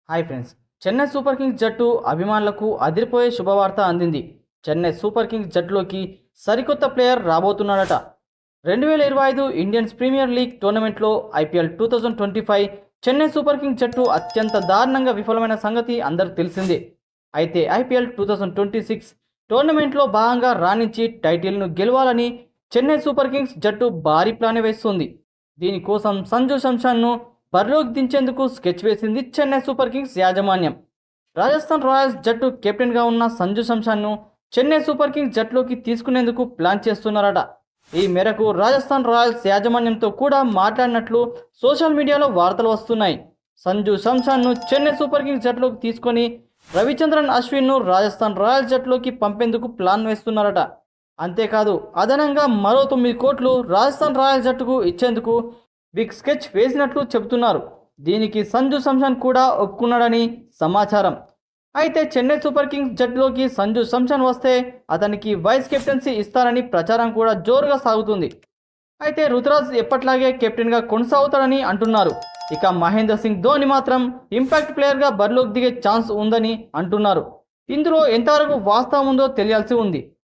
Hi friends. Chennai super Kings జట్టు అభిమానులకు అదిరిపోయే శుభవార్త అందింది. చెన్నై సూపర్ కింగ్స్ జట్టులోకి సరికొత్త ప్లేయర్ రాబోతున్నాడట. 2025 ఇండియన్స్ ప్రీమియర్ లీగ్ టోర్నమెంట్లో ఐపీఎల్ 2025 చెన్నై సూపర్ కింగ్స్ జట్టు అత్యంత దారుణంగా విఫలమైన సంగతి అందరికీ తెలిసిందే. అయితే ఐపీఎల్ 2026 టోర్నమెంట్లో భాగంగా రాణించి టైటిల్ను గెలవాలని చెన్నై సూపర్ కింగ్స్ జట్టు భారీ ప్లాన్ వేస్తుంది. దీనికోసం సంజు శాంసన్ను బరిలోకి దించేందుకు స్కెచ్ వేసింది చెన్నై సూపర్ కింగ్స్ యాజమాన్యం. రాజస్థాన్ రాయల్స్ జట్టు కెప్టెన్గా ఉన్న సంజు శాంసన్ను చెన్నై సూపర్ కింగ్స్ జట్టులోకి తీసుకునేందుకు ప్లాన్ చేస్తున్నారట. ఈ మేరకు రాజస్థాన్ రాయల్స్ యాజమాన్యంతో కూడా మాట్లాడినట్లు సోషల్ మీడియాలో వార్తలు వస్తున్నాయి. సంజు శాంసన్ను చెన్నై సూపర్ కింగ్స్ జట్టులోకి తీసుకొని రవిచంద్రన్ అశ్విన్ను రాజస్థాన్ రాయల్స్ జట్టులోకి పంపేందుకు ప్లాన్ వేస్తున్నారట. అంతేకాదు అదనంగా మరో 9 కోట్లు రాజస్థాన్ రాయల్స్ జట్టుకు ఇచ్చేందుకు బిగ్ స్కెచ్ వేసినట్లు చెబుతున్నారు. దీనికి సంజు శాంసన్ కూడా ఒప్పుకున్నాడని సమాచారం. అయితే చెన్నై సూపర్ కింగ్స్ జట్టులోకి సంజు శాంసన్ వస్తే అతనికి వైస్ కెప్టెన్సీ ఇస్తారని ప్రచారం కూడా జోరుగా సాగుతుంది. అయితే రుతురాజ్ ఎప్పట్లాగే కెప్టెన్గా కొనసాగుతాడని అంటున్నారు. ఇక మహేంద్ర సింగ్ ధోని మాత్రం ఇంపాక్ట్ ప్లేయర్గా బరిలోకి దిగే ఛాన్స్ ఉందని అంటున్నారు. ఇందులో ఎంతవరకు వాస్తవం ఉందో తెలియాల్సి ఉంది.